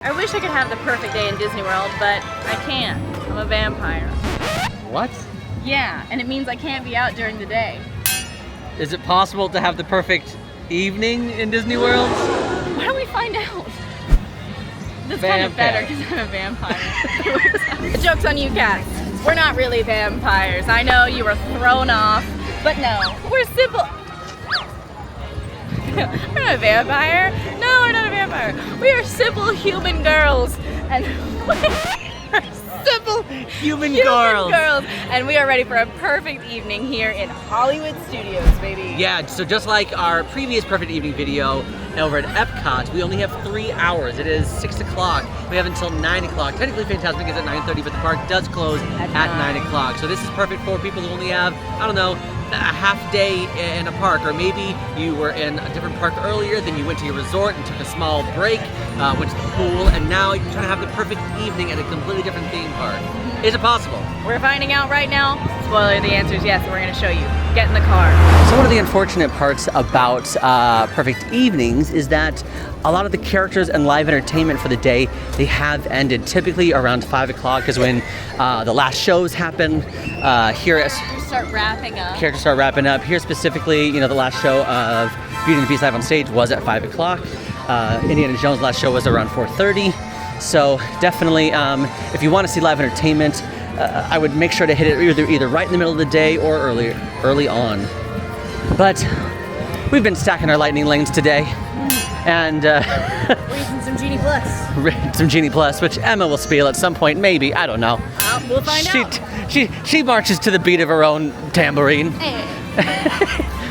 I wish I could have the perfect day in Disney World, but I can't. I'm a vampire. What? Yeah, and it means I can't be out during the day. Is it possible to have the perfect evening in Disney World? Why don't we find out? That's kind of better because I'm a vampire. The joke's on you cats. We're not really vampires. I know you were thrown off, but no, we're simple. We're not a vampire. No, we're not a vampire. We are simple human girls. And simple human girls. And we are ready for a perfect evening here in Hollywood Studios, baby. Yeah, so just like our previous perfect evening video over at Epcot, we only have 3 hours. It is 6 o'clock. We have until 9 o'clock. Technically Fantasmic is at 9:30, but the park does close at 9 o'clock. So this is perfect for people who only have, I don't know, a half day in a park, or maybe you were in a different park earlier, then you went to your resort and took a small break, went to the pool, and now you're trying to have the perfect evening at a completely different theme park. Is it possible? We're finding out right now. Spoiler, the answer is yes, and we're going to show you. Get in the car. So one of the unfortunate parts about perfect evenings is that a lot of the characters and live entertainment for the day, they have ended. Typically around 5 o'clock is when the last shows happen. Characters start wrapping up. Here specifically, you know, the last show of Beauty and the Beast Live on Stage was at 5 o'clock. Indiana Jones' last show was around 4:30. So definitely, if you want to see live entertainment, I would make sure to hit it either right in the middle of the day or early on. But we've been stacking our lightning lanes today, and we're using some Genie Plus. Some Genie Plus, which Emma will spiel at some point, maybe. I don't know. We'll find out. She marches to the beat of her own tambourine. Hey.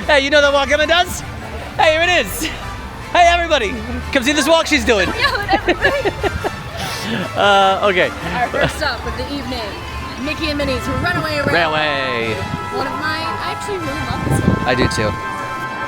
Hey, you know the walk Emma does? Hey, here it is. Hey, everybody, come see this walk she's doing. Yell at everybody. Okay. Our first stop of the evening, Mickey and Minnie's Runaway. One of my, I actually really love this one. I do too.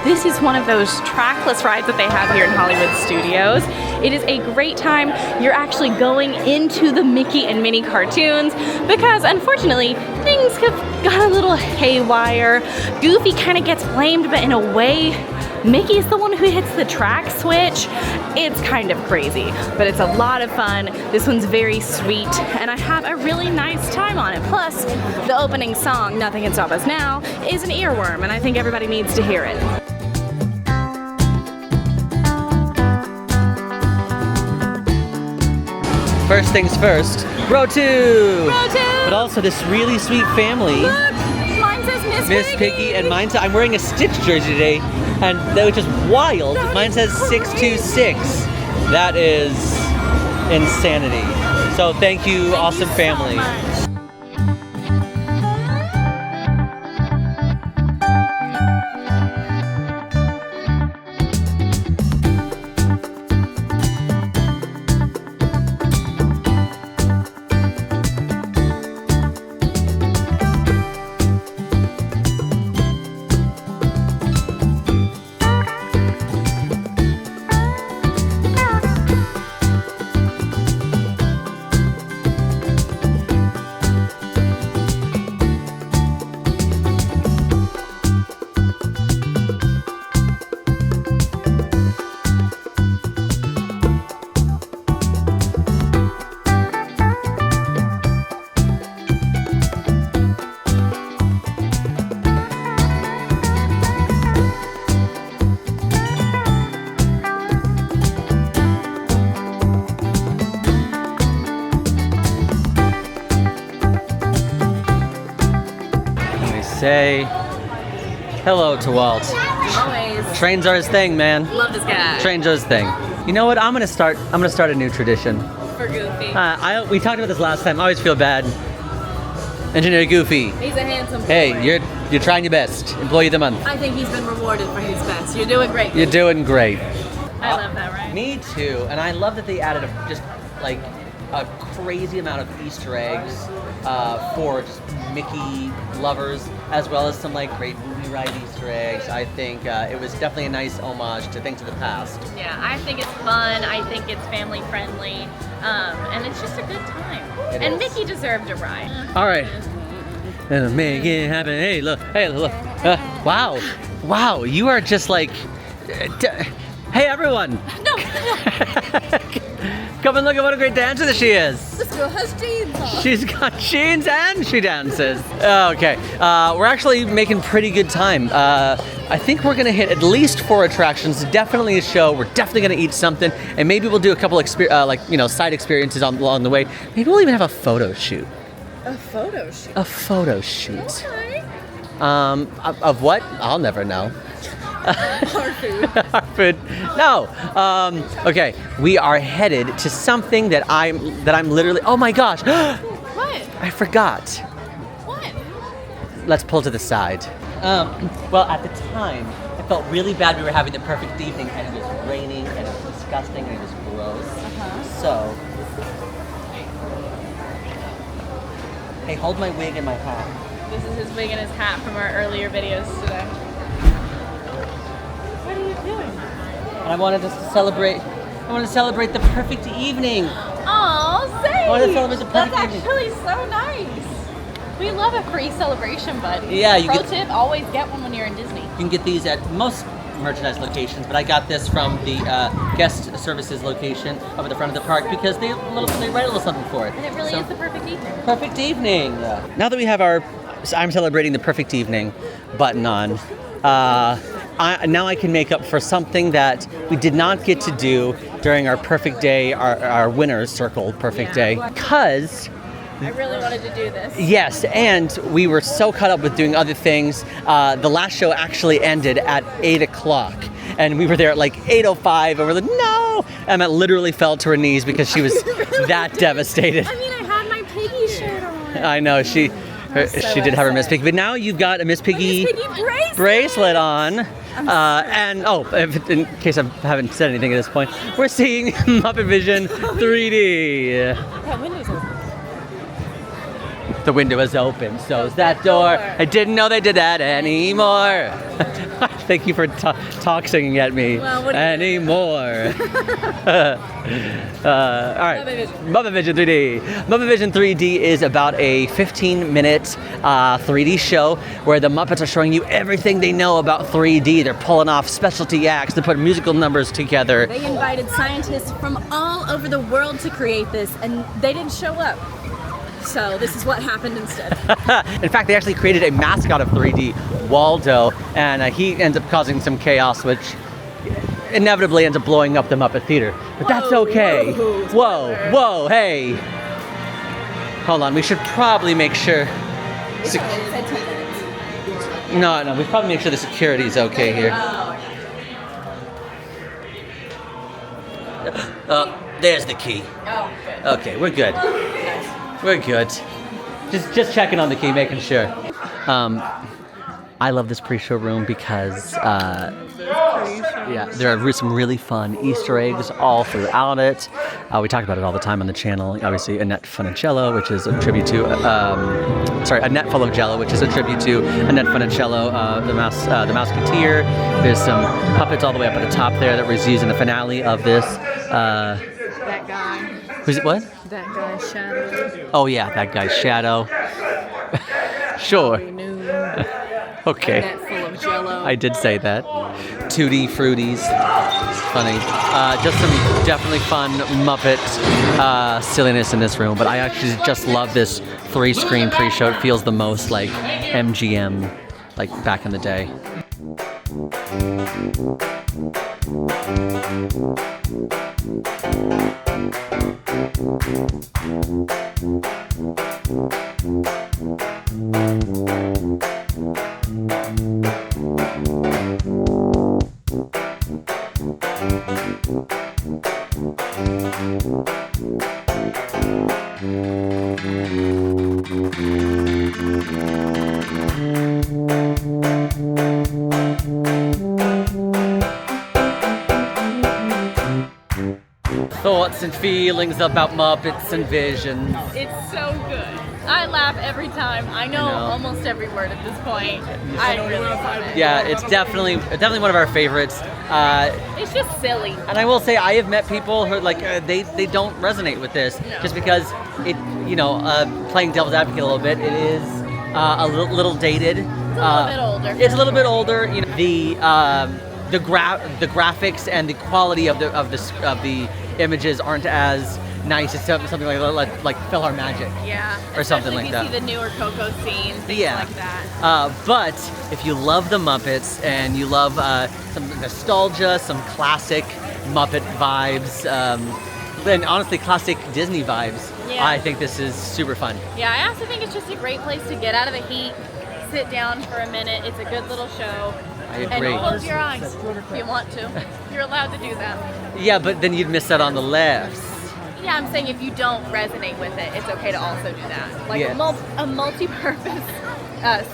This is one of those trackless rides that they have here in Hollywood Studios. It is a great time. You're actually going into the Mickey and Minnie cartoons because unfortunately things have got a little haywire. Goofy kind of gets blamed, but in a way, Mickey's the one who hits the track switch. It's kind of crazy, but it's a lot of fun. This one's very sweet, and I have a really nice time on it. Plus, the opening song, Nothing Can Stop Us Now, is an earworm, and I think everybody needs to hear it. First things first, row two! Row two! But also this really sweet family. Look, mine says Miss Piggy, and mine says, I'm wearing a Stitch jersey today, and that was just wild. Mine says 626. That is insanity. So thank you, awesome family. Say hello to Walt. Always. Trains are his thing, man. Love this guy. Trains are his thing. You know what? I'm gonna start a new tradition. For Goofy. We talked about this last time. I always feel bad. Engineer Goofy. He's a handsome boy. Hey, you're trying your best. Employee of the month. I think he's been rewarded for his best. You're doing great. You're doing great. I love that, right? Me too. And I love that they added just like a crazy amount of Easter eggs for just Mickey lovers, as well as some like great movie ride Easter eggs. I think it was definitely a nice homage to things of the past. Yeah, I think it's fun. I think it's family friendly, and it's just a good time. And Mickey deserved a ride. All right, make it happen. Hey, look. Wow, you are just like. Hey, everyone. No. Come and look at what a great dancer that she is. This girl has jeans on. She's got jeans and she dances. Okay, we're actually making pretty good time. I think we're gonna hit at least 4 attractions, definitely a show. We're definitely gonna eat something, and maybe we'll do a couple side experiences along the way. Maybe we'll even have a photo shoot. A photo shoot? A photo shoot. Okay. Of what? I'll never know. Our food. Our food. No. Okay, we are headed to something that I'm literally. Oh my gosh! What? I forgot. What? Let's pull to the side. Well, at the time, I felt really bad. We were having the perfect evening, and it was raining, and it was disgusting, and it was gross. So, hey, hold my wig and my hat. This is his wig and his hat from our earlier videos today. What are you doing? And I wanted us to celebrate. I want to celebrate the perfect evening. Aw, Zane! I want to celebrate the perfect That's evening. actually so nice. We love a free celebration, bud. Yeah, you Pro get- tip, always get one when you're in Disney. You can get these at most merchandise locations, but I got this from the guest services location up at the front of the park because they write a little something for it. And it really is the perfect evening. Perfect evening. Now that we have our I'm celebrating the perfect evening button on, now I can make up for something that we did not get to do during our perfect day, our winner's circle perfect day, because I really wanted to do this. yes, and we were so caught up with doing other things. The last show actually ended at 8 o'clock, and we were there at like 8:05, and we're like, no! Emma literally fell to her knees because she was that devastated. I mean, I had my Piggy shirt on. I know, she did have her Miss Piggy, but now you've got a Miss Piggy, bracelet on. And in case I haven't said anything at this point, we're seeing Muppet Vision 3D. That window's open. The window is open, so is that door. I didn't know they did that anymore. Thank you for talk singing at me. Well, what do you anymore. All right, Muppet Vision 3D. Muppet Vision 3D is about a 15-minute 3D show where the Muppets are showing you everything they know about 3D. They're pulling off specialty acts. They're putting musical numbers together. They invited scientists from all over the world to create this, and they didn't show up. So this is what happened instead. In fact, they actually created a mascot of 3D, Waldo, and he ends up causing some chaos, which inevitably ends up blowing up the Muppet Theater. But that's okay. Whoa, hey. Hold on, we should probably make sure. No, we probably make sure the security is okay here. Oh, there's the key. Oh, good. Okay, we're good. We're good. Just checking on the key, making sure. I love this pre-show room because there are some really fun Easter eggs all throughout it. We talk about it all the time on the channel. Obviously, Annette Funicello, which is a tribute to Annette Full of Jello, which is a tribute to Annette Funicello, the Mouseketeer. There's some puppets all the way up at the top there that was used in the finale of this. That guy. Who's it? What? That guy, Shadow. Oh yeah, that guy's Shadow. Sure. Okay. Net full of Jello. I did say that. Tutti Fruities. Funny. Just some definitely fun Muppet silliness in this room, but I actually just love this 3-screen pre-show. It feels the most like MGM, like back in the day. Thoughts and feelings about Muppets and Visions. It's so good. I laugh every time. I know almost every word at this point. I really love it. Yeah, it's definitely one of our favorites. It's just silly. And I will say, I have met people who they don't resonate with this just because it, playing devil's advocate a little bit, it is a little dated. It's a little bit older. It's a little bit older. The graphics and the quality of the images aren't as nice as something like Fill Our Magic. Yeah. Or something like that. You see the newer Coco scenes, things Yeah. like that. But if you love the Muppets and you love some nostalgia, some classic Muppet vibes, and honestly classic Disney vibes, Yeah. I think this is super fun. Yeah, I also think it's just a great place to get out of the heat, sit down for a minute. It's a good little show. I agree. And close your eyes if you want to. You're allowed to do that. Yeah, but then you'd miss out on the laughs. Yeah, I'm saying if you don't resonate with it, it's okay to also do that. Like Yeah. a multi-purpose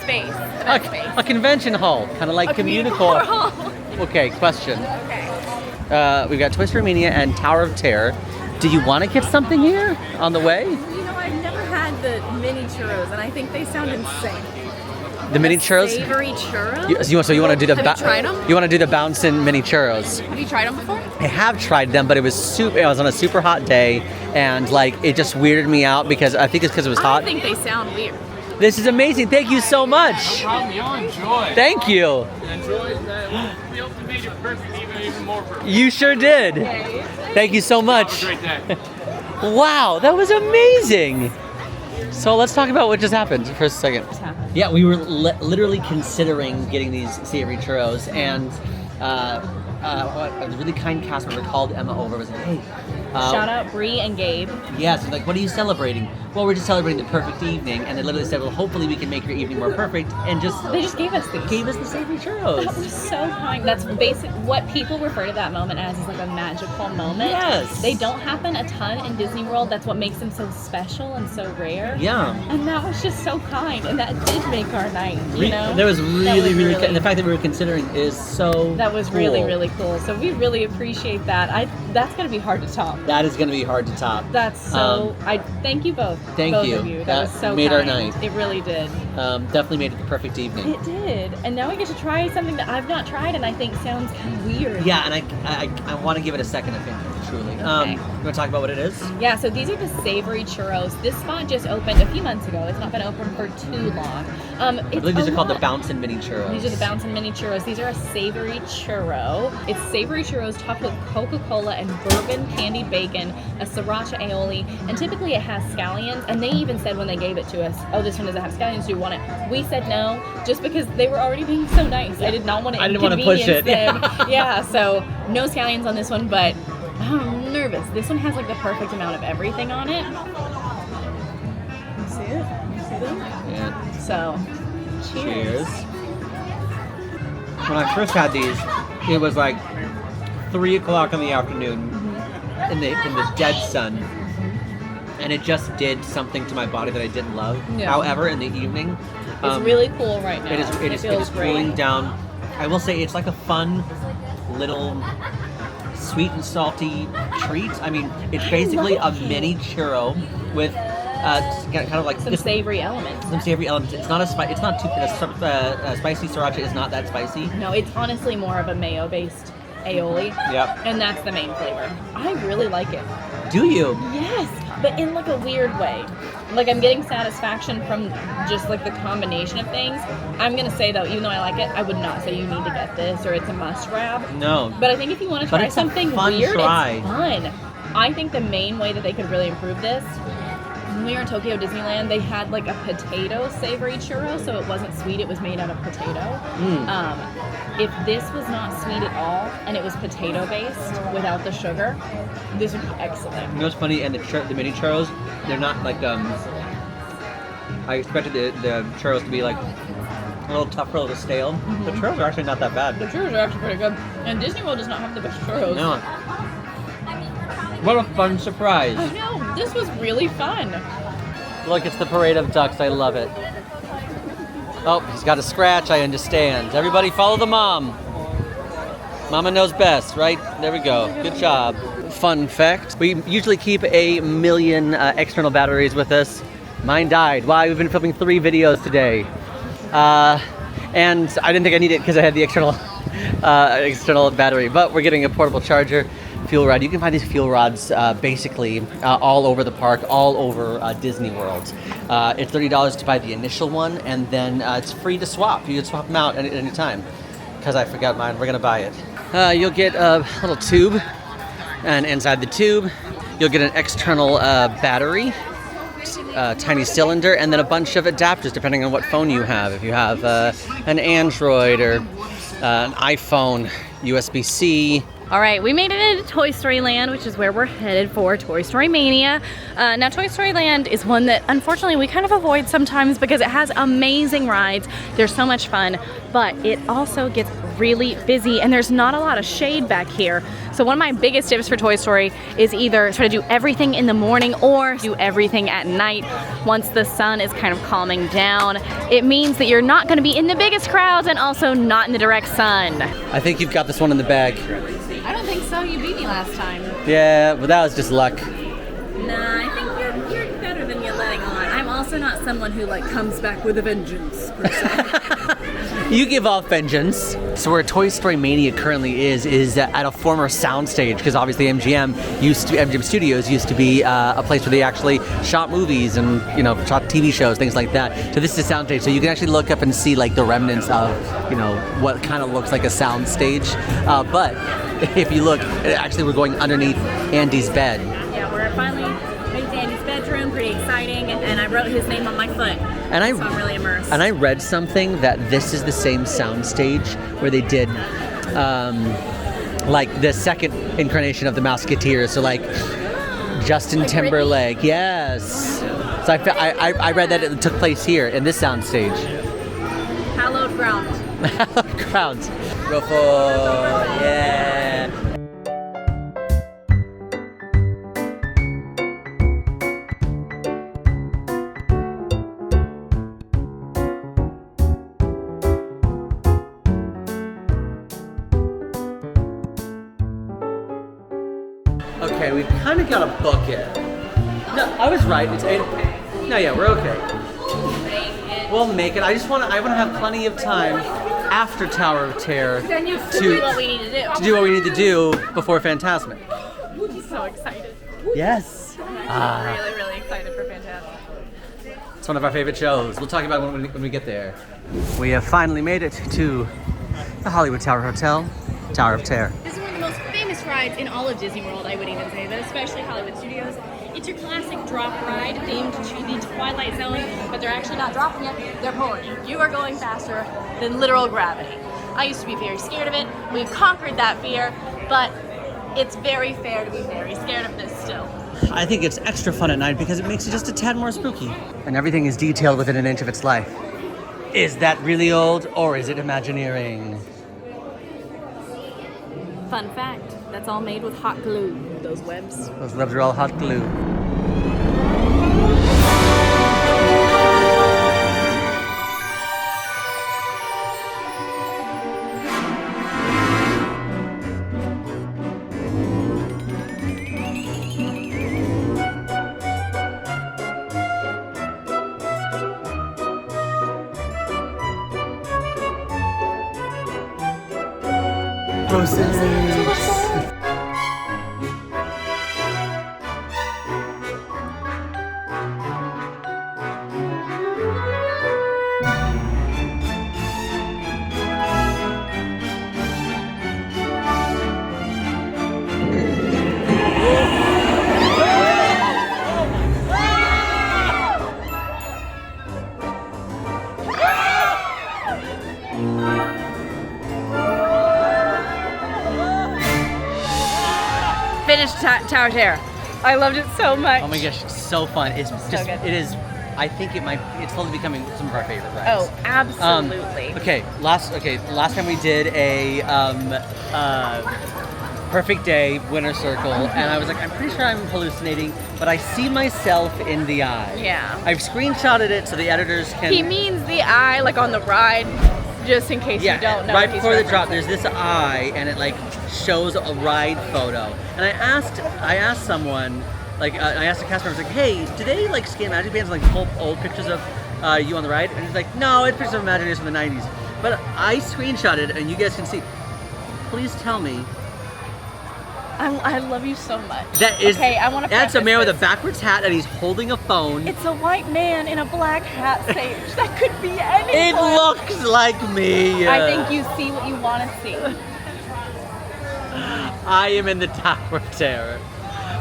space. Event space. A convention hall, kind of like Communicore. hall. Okay, question. Okay. We've got Toy Story Mania and Tower of Terror. Do you want to get something here on the way? You know, I've never had the mini churros, and I think they sound insane. The mini churros? Savory churros? You want to do the Have you tried 'em? You want to do the bouncing mini churros? Have you tried them before? I have tried them, but it was on a super hot day, and like it just weirded me out because I think it's because it was hot. I think they sound weird. This is amazing. Thank you so much. Problem, you'll enjoy. Thank you. Enjoy that. We hope to make it perfect, even more perfect. You sure did. Thank you so Have much. a great day. Wow, that was amazing. So let's talk about what just happened for a second. Yeah, we were literally considering getting these savory churros, and a really kind cast member called Emma over. Was like, hey, Shout out Bree and Gabe. yeah. So like, what are you celebrating? Well, we're just celebrating the perfect evening, and they literally said, well, hopefully we can make your evening more perfect, and They just gave us these. gave us the savory churros. That was so kind. That's basic. What people refer to that moment as is like a magical moment. Yes. They don't happen a ton in Disney World. That's what makes them so special and so rare. Yeah. And that was just so kind, and that did make our night. You know. That was really, That was and the fact that we were considering is so. That was cool. really, really cool. So we really appreciate that. That's gonna be hard to top. That is going to be hard to top. That's so. I thank you both. Thank both you. Of you. That That was so made our kind. night. It really did. Definitely made it the perfect evening. It did. And now we get to try something that I've not tried and I think sounds kind of weird. Yeah, and I want to give it a second opinion, truly. Okay. You want to talk about what it is? Yeah, so these are the savory churros. This spot just opened a few months ago. It's not been open for too long. I believe these are called the Bouncin' Mini Churros. These are the Bouncin' Mini Churros. These are a savory churro. It's savory churros topped with Coca-Cola and bourbon candied bacon, a sriracha aioli, and typically it has scallions. And they even said when they gave it to us, oh, this one doesn't have scallions, do you want it? We said no, just because they were already being so nice. I did not want to I didn't want to push it. them. Yeah, so no scallions on this one, but I'm nervous. This one has like the perfect amount of everything on it. You see it? You see them? Yeah. So, cheers. When I first had these, it was like 3 o'clock in the afternoon in the dead sun. And it just did something to my body that I didn't love. Yeah. However, in the evening, It's really cool right now. it is feels great. cooling down. I will say it's like a fun little sweet and salty treat. I mean, it's basically a mini churro with kind of like Some savory elements. some savory elements. It's not it's not too spicy. Sriracha is not that spicy. No, it's honestly more of a mayo-based aioli. Yep. And that's the main flavor. I really like it. Do you? Yes, but in like a weird way. Like I'm getting satisfaction from just like the combination of things. I'm gonna say though, even though I like it, I would not say you need to get this or it's a must grab. No. But I think if you want to But try it's a something fun weird, try. it's fun. I think the main way that they could really improve this, when we were in Tokyo Disneyland, they had like a potato savory churro, so it wasn't sweet, it was made out of potato. If this was not sweet at all and it was potato based without the sugar, this would be excellent. You know what's funny? And the mini churros, they're not like I expected the churros to be like a little tougher, a little stale. The churros are actually not that bad. The churros are actually pretty good. And Disney World does not have the best churros. No. What a fun surprise! I know, this was really fun. Look, it's the parade of ducks. I love it. Oh, he's got a scratch. I understand. Everybody, follow the mom. Mama knows best, right? There we go. Good job. Fun fact: we usually keep 1 million external batteries with us. Mine died. Why? We've been filming 3 videos today, and I didn't think I needed it because I had the external battery. But we're getting a portable charger. Fuel rod. You can find these fuel rods basically all over the park, all over Disney World. It's $30 to buy the initial one, and then it's free to swap. You can swap them out at any time. Because I forgot mine, we're gonna buy it. You'll get a little tube And inside the tube, you'll get an external battery, tiny cylinder, and then a bunch of adapters depending on what phone you have. If you have an Android or an iPhone, USB-C. All right, we made it into Toy Story Land, which is where we're headed for Toy Story Mania. Now, Toy Story Land is one that unfortunately we kind of avoid sometimes because it has amazing rides. They're so much fun, but it also gets really busy and there's not a lot of shade back here. So one of my biggest tips for Toy Story is either try to do everything in the morning or do everything at night once the sun is kind of calming down. It means that you're not going to be in the biggest crowds and also not in the direct sun. I think you've got this one in the bag. I don't think so. You beat me last time. Yeah, but that was just luck. Nah, I think you're better than you're letting on. I'm also not someone who like comes back with a vengeance, per se. You give off vengeance. So where Toy Story Mania currently is at a former soundstage, because obviously MGM Studios used to be a place where they actually shot movies and shot TV shows, things like that. So this is a soundstage, so you can actually look up and see like the remnants of what kind of looks like a soundstage. But if you look, actually we're going underneath Andy's bed. Yeah, we're finally in Andy's bedroom. Pretty exciting, and I wrote his name on my foot. And so I'm really immersed. And I read something that this is the same soundstage where they did like the second incarnation of the Mouseketeers. So like Justin Timberlake, yes. So I read that it took place here in this soundstage. Hallowed ground. Hallowed grounds. Ruffle, yeah. Okay, we kind of got to book it. No, I was right. No, yeah, we're okay. We'll make it. I want to have plenty of time after Tower of Terror to do what we need to do. To do what we need to do before Fantasmic. I'm so excited. Yes. I'm really, really excited for Fantasmic. It's one of our favorite shows. We'll talk about it when we get there. We have finally made it to the Hollywood Tower Hotel, Tower of Terror. This is one of the most famous rides in all of Disney World, I would even say, but especially Hollywood Studios. It's your classic drop ride themed to the Twilight Zone, but they're actually not dropping you, they're pulling you. You are going faster than literal gravity. I used to be very scared of it. We've conquered that fear, but it's very fair to be very scared of this still. I think it's extra fun at night because it makes it just a tad more spooky. And everything is detailed within an inch of its life. Is that really old or is it Imagineering? Fun fact, that's all made with hot glue, those webs. Those webs are all hot glue. Finished Tower of Terror. I loved it so much. Oh my gosh, it's so fun. It's just, good. it is, I think it's slowly becoming some of our favorite rides. Oh, absolutely. Last time we did a Perfect Day Winter Circle, and I was like, I'm pretty sure I'm hallucinating, but I see myself in the eye. Yeah. I've screenshotted it so the editors can... He means the eye, like on the ride, just in case you don't know. Right what he's before the referencing. drop, there's this eye, and it like shows a ride photo. And I asked someone, I asked the cast member, I was like, hey, do they like scan Magic Bands and like pull old pictures of you on the ride? And he's like, no, it's pictures of Imagineers from the 90s. But I screenshotted, and you guys can see. Please tell me. I love you so much. That is. Okay, I want to. That's a man with a this. backwards hat, and he's holding a phone. It's a white man in a black hat, Sage. That could be anyone. It looks like me. I think you see what you want to see. I am in the Tower of Terror.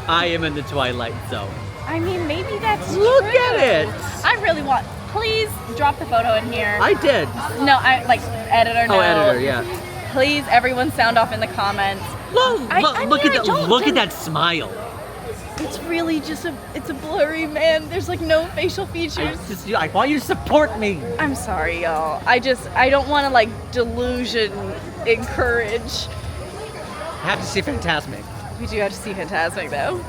I am in the Twilight Zone. I mean, maybe that's Look true. at it. I really want. Please drop the photo in here. I did. No, I like editor. Oh, no. editor, yeah. Please, everyone, sound off in the comments. Look, look mean, at that! don't Look at do- that smile. It's really just it's a blurry man. There's like no facial features. I want you to support me. I'm sorry, y'all. I don't want to like delusion encourage. I have to see Fantasmic. We do have to see Fantasmic though.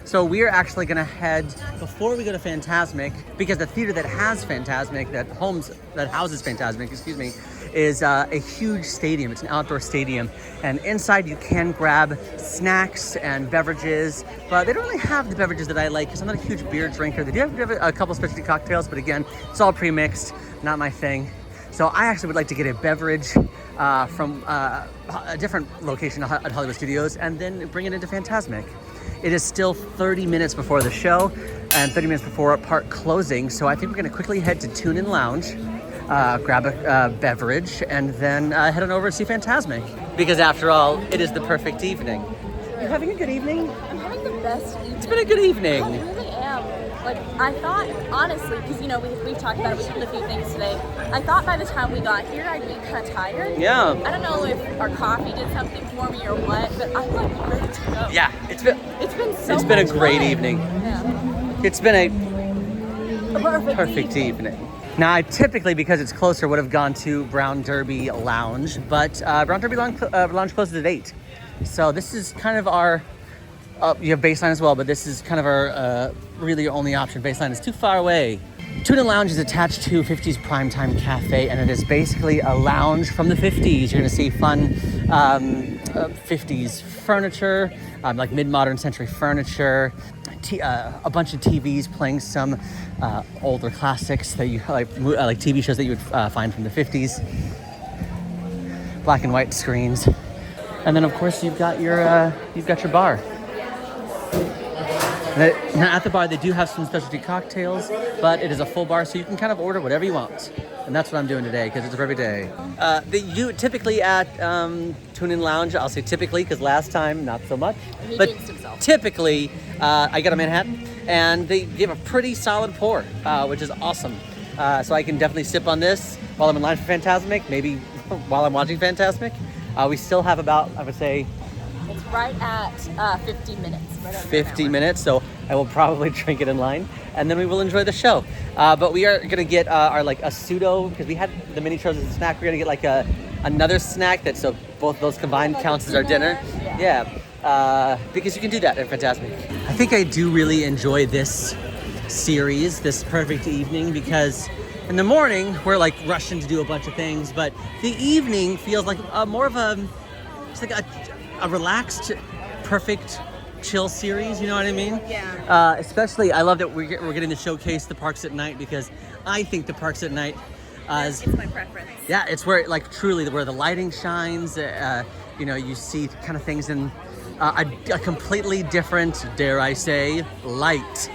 So we're actually gonna head before we go to Fantasmic, because the theater that has Fantasmic, that houses Fantasmic, excuse me, is a huge stadium. It's an outdoor stadium, and inside you can grab snacks and beverages, but they don't really have the beverages that I like because I'm not a huge beer drinker. They do have a couple specialty cocktails, but again, it's all pre-mixed, not my thing. So I actually would like to get a beverage from a different location at Hollywood Studios and then bring it into Fantasmic. It is still 30 minutes before the show and 30 minutes before park closing, so I think we're gonna quickly head to Tuna Lounge, grab a beverage, and then head on over and see Fantasmic. Because after all, it is the perfect evening. You having a good evening? I'm having the best evening. It's been a good evening. I really am. Like, I thought, honestly, because, you know, we've talked about it, we've done a few things today. I thought by the time we got here, I'd be kind of tired. Yeah. I don't know if our coffee did something for me or what, but I'm, like, ready to go. Yeah, it's been It's been a much great fun. evening. Yeah. It's been a A perfect evening. Now, I typically, because it's closer, would have gone to Brown Derby Lounge, but Brown Derby Lounge closes at 8. So this is kind of our, you have Baseline as well, but this is kind of our really only option. Baseline is too far away. Tuna Lounge is attached to 50s Primetime Cafe, and it is basically a lounge from the 50s. You're gonna see fun 50s furniture, like mid-modern century furniture, a bunch of TVs playing some older classics that you like TV shows that you would find from the 50s. Black and white screens, and then of course you've got your bar. Now at the bar they do have some specialty cocktails, but it is a full bar, so you can kind of order whatever you want. And that's what I'm doing today, because it's for every day. You typically at Tuna Lounge, I'll say typically, because last time not so much. He But jinxed himself. typically, I got a Manhattan, and they give a pretty solid pour, which is awesome. So I can definitely sip on this while I'm in line for Fantasmic, maybe while I'm watching Fantasmic. We still have about, I would say, It's right at 50 minutes. Right over 50 an hour. minutes, so I will probably drink it in line, and then we will enjoy the show. But we are gonna get our like a pseudo, because we had the mini churros as a snack. We're gonna get like another snack that, so both those combined Like counts a as our dinner. dinner? Yeah, because you can do that at Fantasmic. I think I do really enjoy this series, this perfect evening, because in the morning we're like rushing to do a bunch of things, but the evening feels like more of a relaxed, perfect, chill series. You know what I mean? Yeah. Especially, I love that we're getting to showcase the parks at night, because I think the parks at night is, It's my preference. yeah, it's where like truly where the lighting shines. You know, you see kind of things in a completely different, dare I say, light.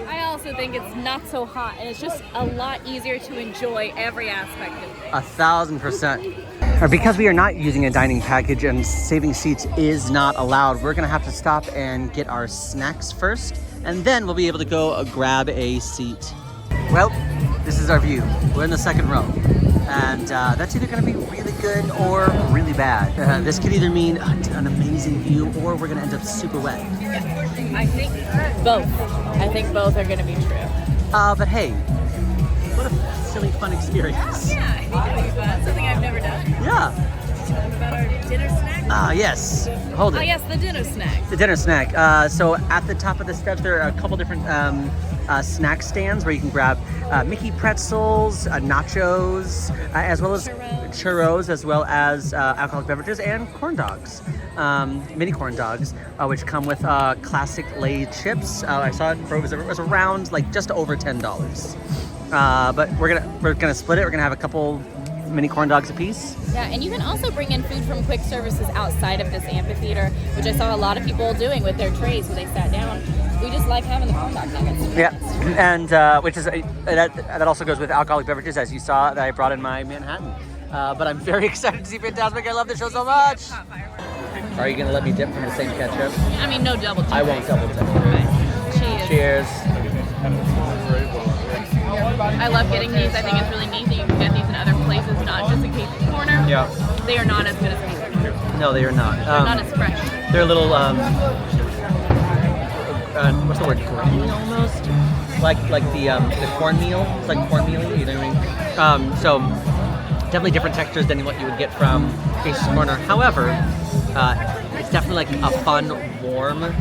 I also think it's not so hot, and it's just a lot easier to enjoy every aspect of it. 1,000%. Or because we are not using a dining package and saving seats is not allowed, we're gonna have to stop and get our snacks first, and then we'll be able to go grab a seat. Well, this is our view. We're in the second row, and that's either gonna be really good or really bad. This could either mean an amazing view, or we're gonna end up super wet. I think both. I think both are going to be true. But hey, what a silly, fun experience. Yeah, I think it'll be fun. Something I've never done. Yeah. Tell them about our dinner snack. Yes. Hold it. Oh yes, the dinner snack. The dinner snack. So at the top of the steps, there are a couple different snack stands where you can grab Mickey pretzels, nachos, as well as churros, as well as alcoholic beverages and corn dogs, mini corn dogs, which come with classic Lay's chips. I saw it was around like just over $10. But we're gonna split it. We're gonna have a couple mini corn dogs a piece. Yeah, and you can also bring in food from quick services outside of this amphitheater, which I saw a lot of people doing with their trays when they sat down. We just like having the corn dog nuggets. Yeah, and which is that also goes with alcoholic beverages, as you saw that I brought in my Manhattan. But I'm very excited to see Fantasmic. I love the show so much. Are you gonna let me dip from the same ketchup? I mean, no double dip. I won't double dip. Cheers. Cheers. I love getting these. I think it's really neat that you can get these in other places, not just in Casey's Corner. Yeah. They are not as good as Casey's Corner. No, they are not. They're not as fresh. They're a little what's the word? Grainy almost. Like the cornmeal. It's like cornmeal. You know what I mean? So definitely different textures than what you would get from Casey's Corner. However, it's definitely like a fun, warm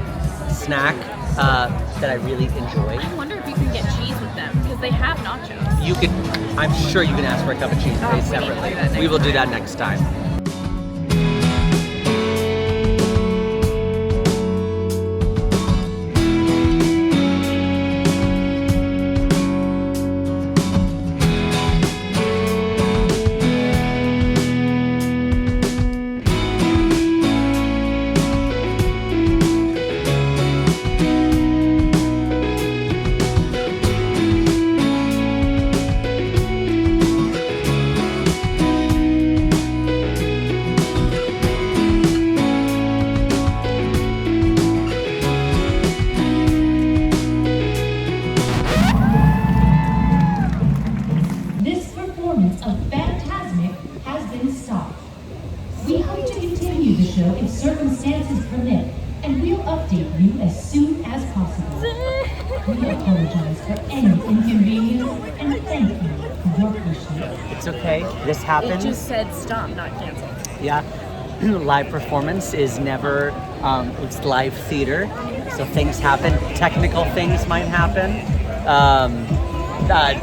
snack that I really enjoy. I wonder if you can get cheese with them because they have nachos. You could, I'm sure you can ask for a cup of cheese and pay separately. We will do that next time. if circumstances permit, and we'll update you as soon as possible. We apologize for any inconvenience and thank you for your patience. It's okay. This happens. It just said stop, not cancel. Yeah. Live performance is never, it's live theater, so things happen. Technical things might happen.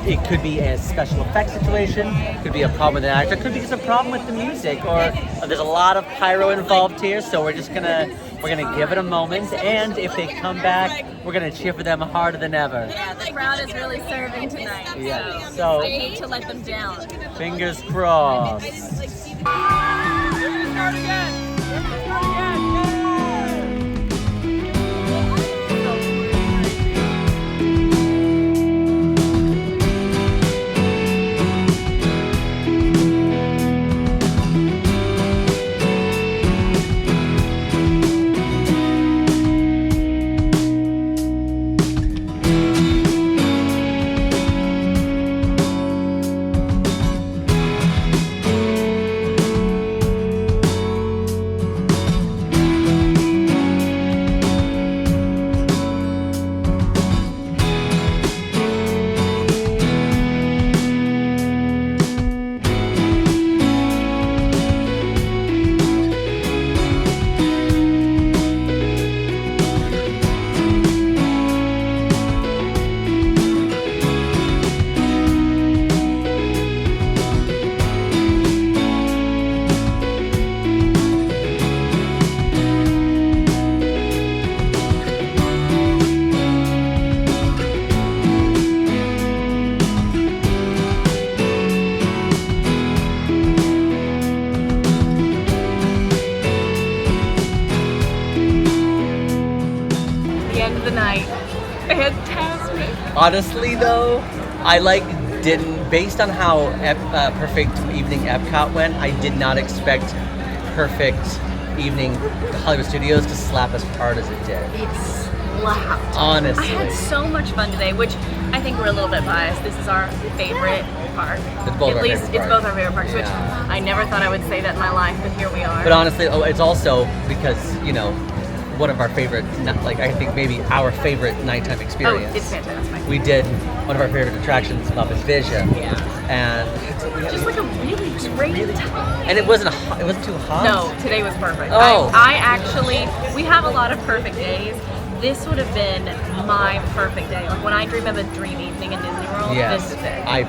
It could be a special effects situation, it could be a problem with an actor, it could be just a problem with the music, or there's a lot of pyro involved here, so we're gonna give it a moment, and if they come back, we're gonna cheer for them harder than ever. Yeah, the crowd is really serving tonight. Yeah. So I hate to let them down. Fingers crossed. Fantastic. Honestly though, I didn't, based on how Perfect Evening Epcot went, I did not expect Perfect Evening Hollywood Studios to slap as hard as it did. It slapped. Honestly. I had so much fun today, which I think we're a little bit biased. This is our favorite park. It's both our favorite it's parks. both our favorite parks, which Yeah. I never thought I would say that in my life, but here we are. But honestly, it's also because, one of our favorite, I think maybe our favorite nighttime experience. Oh, it's fantastic. We did one of our favorite attractions, Muppet Vision. Yeah. And Just like a really great time. And it wasn't too hot. No, today was perfect. Oh. I actually, we have a lot of perfect days. This would have been my perfect day. Like when I dream of a dream evening in Disney World, Yes, this is it. I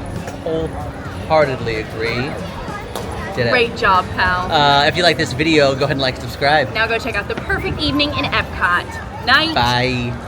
wholeheartedly agree. Did it. Great job, pal. If you like this video, go ahead and subscribe. Now go check out the perfect evening in Epcot. Night. Bye.